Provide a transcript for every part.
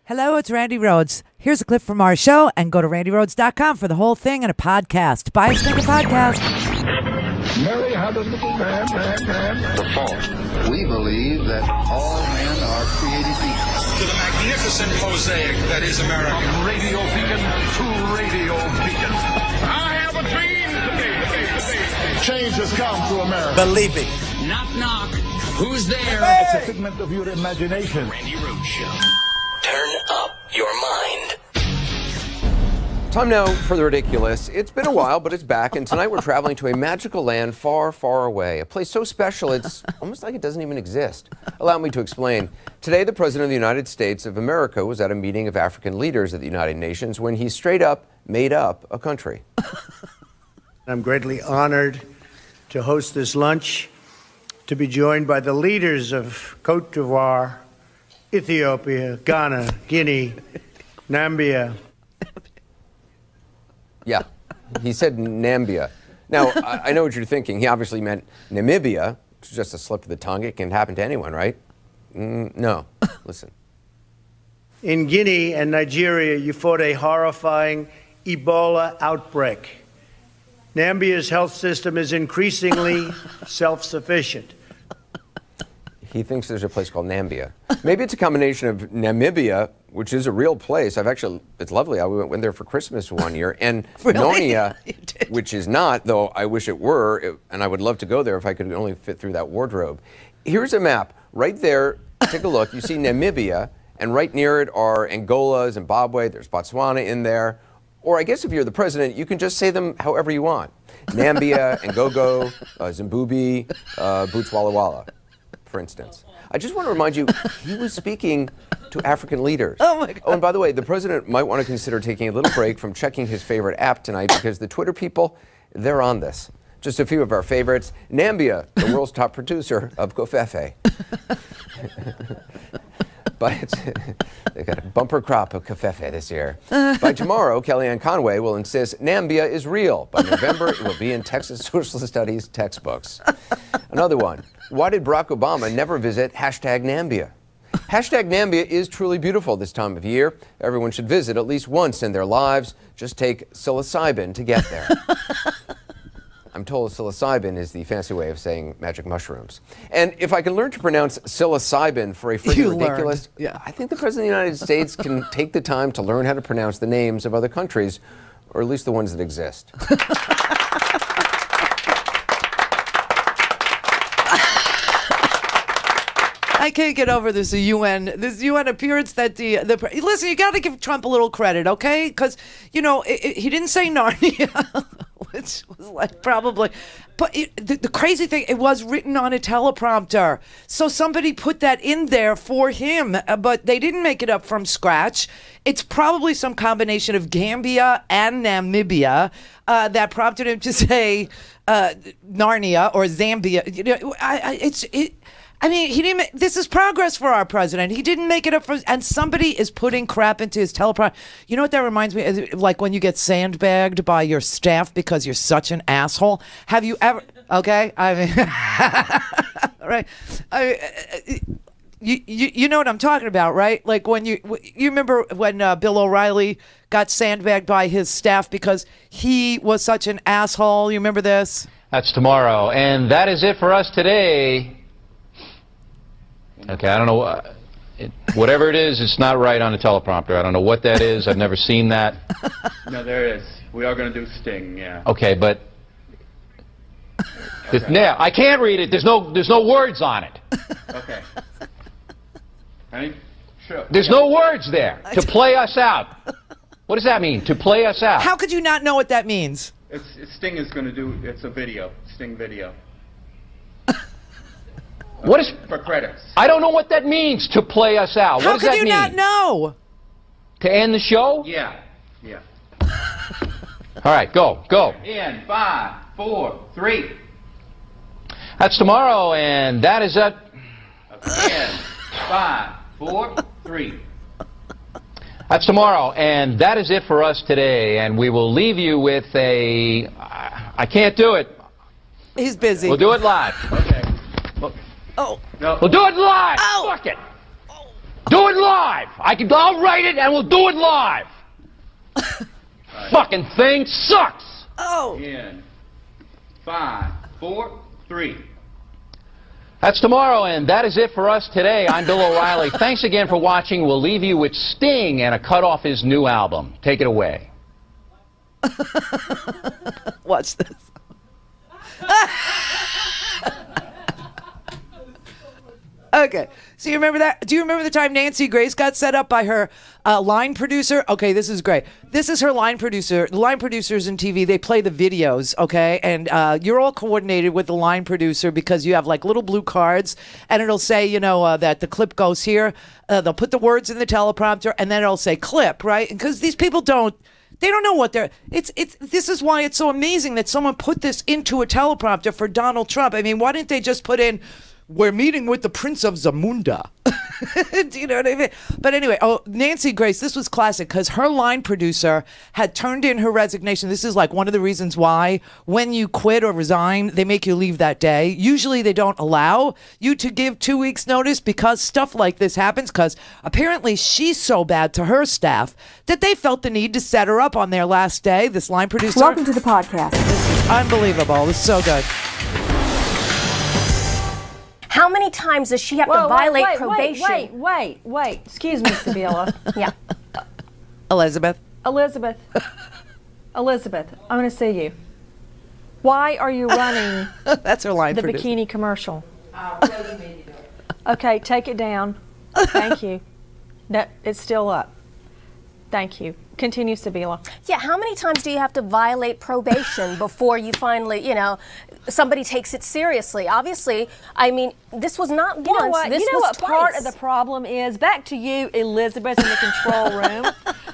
Hello, it's Randi Rhodes. Here's a clip from our show, and go to randyrhodes.com for the whole thing and a podcast. Buy a stinker podcast. Mary had a little man. The fault. We believe that all men are created equal. To the magnificent mosaic that is America. From radio beacon to radio beacon. I have a dream today. Change has come to America. Believe it. Knock, knock. Who's there? It's a figment of your imagination. Randi Rhodes Show. Turn up your mind. Time now for the Ridiculist. It's been a while, but it's back, and tonight we're traveling to a magical land far, far away. A place so special it's almost like it doesn't even exist. Allow me to explain. Today, the President of the United States of America was at a meeting of African leaders at the United Nations when he straight up made up a country. I'm greatly honored to host this lunch, to be joined by the leaders of Côte d'Ivoire, Ethiopia, Ghana, Guinea, Nambia. Yeah, he said Nambia. Now, I know what you're thinking. He obviously meant Namibia, which is just a slip of the tongue. It can happen to anyone, right? No. Listen. In Guinea and Nigeria, you fought a horrifying Ebola outbreak. Nambia's health system is increasingly self-sufficient. He thinks there's a place called Nambia. Maybe it's a combination of Namibia, which is a real place. It's lovely. I went there for Christmas one year. And Really? Narnia, which is not, though I wish it were, and I would love to go there if I could only fit through that wardrobe. Here's a map. Right there, take a look. You see Namibia, and right near it are Angola, Zimbabwe, there's Botswana in there. Or I guess if you're the president, you can just say them however you want. Nambia, Ngogo, Zimbabwe, Botswana Walla, for instance. I just want to remind you, he was speaking to African leaders. Oh, my God. Oh, and by the way, the president might want to consider taking a little break from checking his favorite app tonight because the Twitter people, they're on this. Just a few of our favorites. Nambia, the world's top producer of Kofefe. But they got a bumper crop of Kofefe this year. By tomorrow, Kellyanne Conway will insist Nambia is real. By November, it will be in Texas Social Studies textbooks. Another one. Why did Barack Obama never visit #Nambia? #Nambia is truly beautiful this time of year. Everyone should visit at least once in their lives. Just take psilocybin to get there. I'm told psilocybin is the fancy way of saying magic mushrooms. And if I can learn to pronounce psilocybin for a freaking Ridiculist, yeah. I think the President of the United States can take the time to learn how to pronounce the names of other countries, or at least the ones that exist. I can't get over this UN appearance that listen, you got to give Trump a little credit, okay? Because, you know, he didn't say Narnia, which was like probably, but the crazy thing, it was written on a teleprompter. So somebody put that in there for him, but they didn't make it up from scratch. It's probably some combination of Gambia and Namibia that prompted him to say Narnia or Zambia. You know, I mean, he didn't. This is progress for our president. He didn't make it up for, and somebody is putting crap into his teleprompter. You know what that reminds me of? Like when you get sandbagged by your staff because you're such an asshole. Have you ever? Okay, I mean, right? You know what I'm talking about, right? Like when you remember when Bill O'Reilly got sandbagged by his staff because he was such an asshole. You remember this? That's tomorrow, and that is it for us today. Okay, I don't know. Whatever it is, it's not right on the teleprompter. I don't know what that is. I've never seen that. No, there is. We are going to do Sting, yeah. Okay, but Okay. yeah, I can't read it. There's no words on it. Okay. Ready? Sure. There's no words there. To play us out. What does that mean? To play us out. How could you not know what that means? Sting is going to do, it's a video, Sting video. What is for credits? I don't know what that means. To play us out. How What does that mean? How could you not know? To end the show? Yeah. Yeah. All right, go. In 5, 4, 3. That's tomorrow, and that is it. In 5, 4, 3. That's tomorrow, and that is it for us today. And we will leave you with a. I can't do it. He's busy. We'll do it live. Okay. Oh. No. We'll do it live. Oh. Fuck it. Do it live. I'll write it and we'll do it live. Fucking thing sucks. Oh. In 5, 4, 3. That's tomorrow, and that is it for us today. I'm Bill O'Reilly. Thanks again for watching. We'll leave you with Sting and a cut off his new album. Take it away. Watch this. Okay, so you remember that? Do you remember the time Nancy Grace got set up by her line producer? Okay, this is great. This is her line producer. The line producers in TV, they play the videos, okay? And you're all coordinated with the line producer because you have like little blue cards, and it'll say, you know, that the clip goes here. They'll put the words in the teleprompter, and then it'll say clip, right? Because these people they don't know what they're. This is why it's so amazing that someone put this into a teleprompter for Donald Trump. I mean, why didn't they just put in, "We're meeting with the Prince of Zamunda"? Do you know what I mean? But anyway, Nancy Grace, this was classic because her line producer had turned in her resignation. This is like one of the reasons why when you quit or resign, they make you leave that day. Usually they don't allow you to give 2 weeks notice because stuff like this happens, because apparently she's so bad to her staff that they felt the need to set her up on their last day. This line producer. Welcome to the podcast. This is unbelievable. This is so good. How many times does she have to violate probation? Wait. Excuse me, Stabila. Yeah. Elizabeth, I'm going to see you. Why are you running that's her line the producer. bikini commercial? Okay, take it down. Thank you. No, it's still up. Thank you. Continue, Stabila. Yeah, how many times do you have to violate probation before you finally, you know, somebody takes it seriously? Obviously, I mean, this was not once. You know what? This you know was what twice. part of the problem is? Back to you, Elizabeth, in the control room.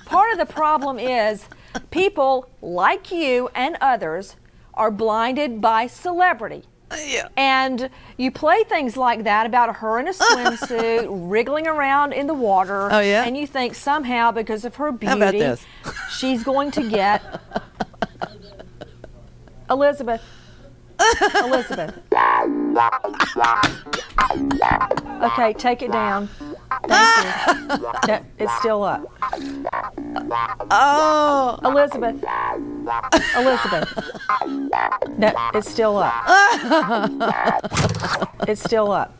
Part of the problem is people like you and others are blinded by celebrity. Yeah. And you play things like that about her in a swimsuit, wriggling around in the water. Oh, yeah? And you think somehow because of her beauty, How about this? she's going to get... Elizabeth. Okay, take it down. Thank you. No, it's still up. Oh. Elizabeth. No, it's still up. It's still up.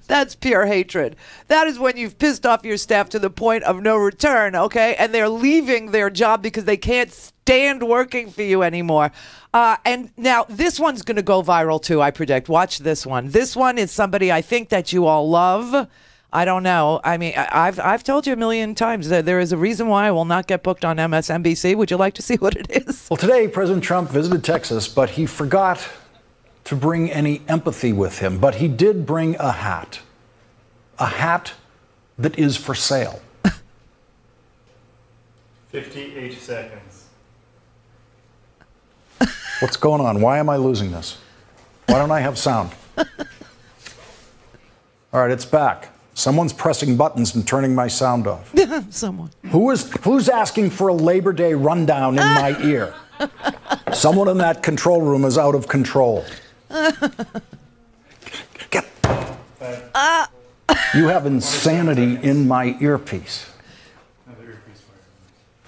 That's pure hatred. That is when you've pissed off your staff to the point of no return, okay? And they're leaving their job because they can't stand working for you anymore. And now this one's going to go viral too, I predict. Watch this one. This one is somebody I think that you all love. I don't know. I mean, I've told you a million times that there is a reason why I will not get booked on MSNBC. Would you like to see what it is? Well, today President Trump visited Texas, but he forgot to bring any empathy with him. But he did bring a hat that is for sale. 58 seconds. What's going on? Why am I losing this? Why don't I have sound? All right, it's back. Someone's pressing buttons and turning my sound off. Someone. Who's asking for a Labor Day rundown in my ear? Someone in that control room is out of control. You have insanity in my earpiece.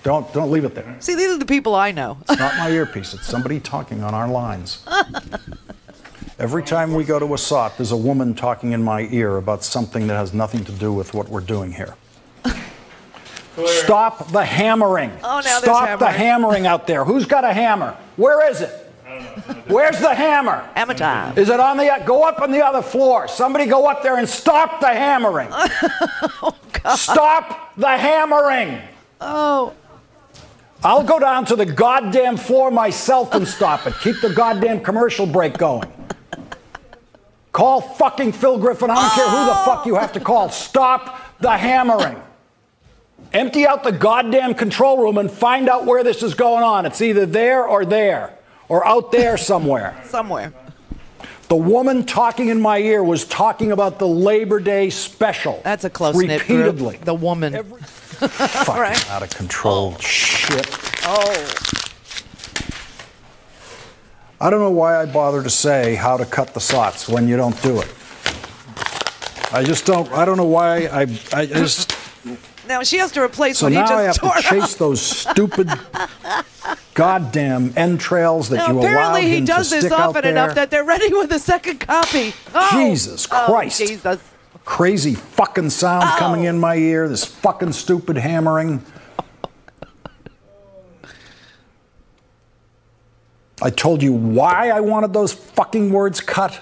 Don't leave it there. See, these are the people I know. It's not my earpiece. It's somebody talking on our lines. Every time we go to a SOT, there's a woman talking in my ear about something that has nothing to do with what we're doing here. Stop the hammering. Oh, now Stop the hammering out there. Who's got a hammer? Where is it? Where's the hammer? Hammer time. Is it on the... Go up on the other floor. Somebody go up there and stop the hammering. Oh, God. Stop the hammering. Oh. I'll go down to the goddamn floor myself and stop it. Keep the goddamn commercial break going. Call fucking Phil Griffin. I don't care who the fuck you have to call. Stop the hammering. Empty out the goddamn control room and find out where this is going on. It's either there or out there somewhere. Somewhere. The woman talking in my ear was talking about the Labor Day special. That's a close-knit repeatedly. group. The woman. Fucking right. out of control shit. Oh. I don't know why I bother to say how to cut the SOTs when you don't do it. I don't know why. I just. Now she has to replace So what he now just I have tore to chase up. those stupid goddamn entrails that Now, you allowed apparently he him to does this stick out often there. enough that they're ready with a second copy. Oh, Jesus Christ. Oh, Jesus. Crazy fucking sound coming in my ear. This fucking stupid hammering. I told you why I wanted those fucking words cut.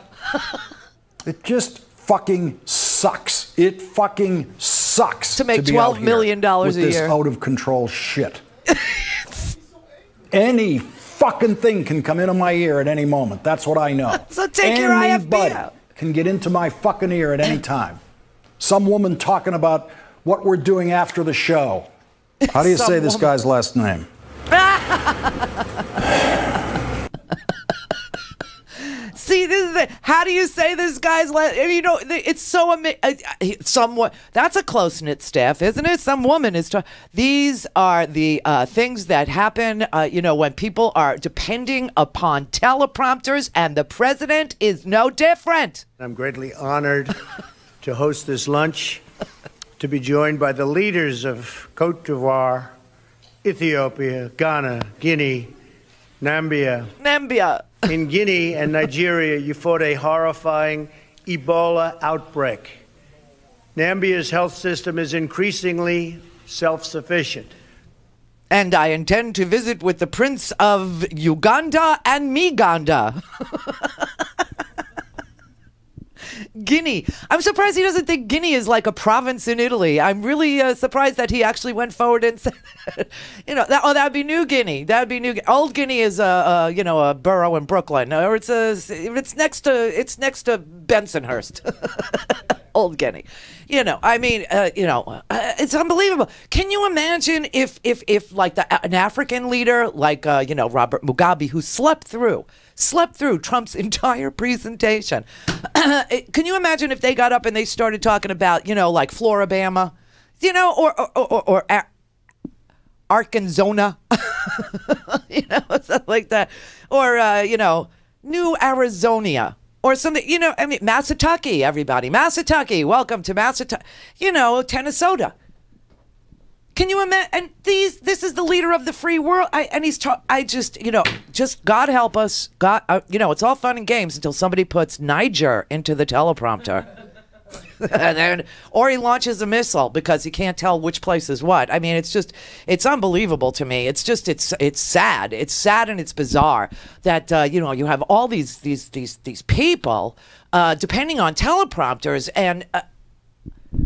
It just fucking sucks. It fucking sucks to make be $12 out here million a with this year. out of control shit. Any fucking thing can come into my ear at any moment. That's what I know. So take your IFB out. Can get into my fucking ear at any time. Some woman talking about what we're doing after the show. How do you say this guy's last name? See, this is the, how do you say this guy's last? You know, it's so amazing. Somewhat. That's a close knit staff, isn't it? Some woman is. These are the things that happen. You know, when people are depending upon teleprompters, and the president is no different. I'm greatly honored to host this lunch, to be joined by the leaders of Cote d'Ivoire, Ethiopia, Ghana, Guinea, Nambia. In Guinea and Nigeria, you fought a horrifying Ebola outbreak. Nambia's health system is increasingly self-sufficient. And I intend to visit with the Prince of Uganda and Miganda. Guinea. I'm surprised he doesn't think Guinea is like a province in Italy. I'm really surprised that he actually went forward and said, you know, that'd be New Guinea. That'd be New Guinea. Old Guinea is a borough in Brooklyn, or it's next to Bensonhurst. Old Guinea. You know, I mean, it's unbelievable. Can you imagine if like an African leader like Robert Mugabe, who slept through Trump's entire presentation. Can you imagine if they got up and they started talking about, like Floribama, or Arkansas, something like that, or, New Arizona, or something, Massatucky, everybody. Massatucky, welcome to Massatucky, Tennesota. Can you imagine? And this is the leader of the free world. Just God help us. God, it's all fun and games until somebody puts Niger into the teleprompter. Or he launches a missile because he can't tell which place is what. I mean, it's unbelievable to me. It's sad. It's sad and it's bizarre that, you have all these people depending on teleprompters and,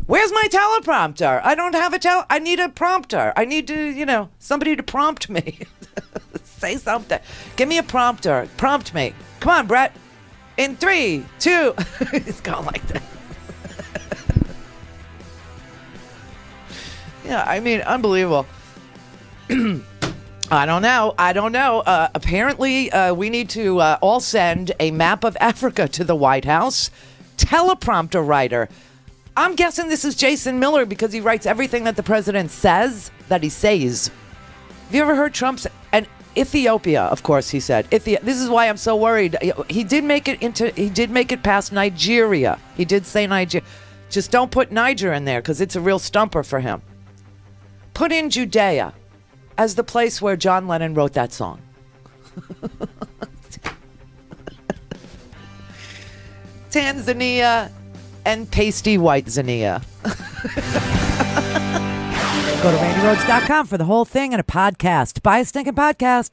where's my teleprompter? I don't have I need a prompter. I need to, somebody to prompt me. Say something. Give me a prompter. Prompt me. Come on, Brett. In 3, 2. It's going like that. Yeah, I mean, unbelievable. I don't know. Apparently, we need to all send a map of Africa to the White House. Teleprompter writer. I'm guessing this is Jason Miller because he writes everything that the president says that he says. Have you ever heard Trump say, and Ethiopia, of course, he said. This is why I'm so worried. He did make it past Nigeria. He did say Nigeria. Just don't put Niger in there because it's a real stumper for him. Put in Judea as the place where John Lennon wrote that song. Tanzania and pasty white Zania. Go to RandiRhodes.com for the whole thing and a podcast. Buy a stinking podcast.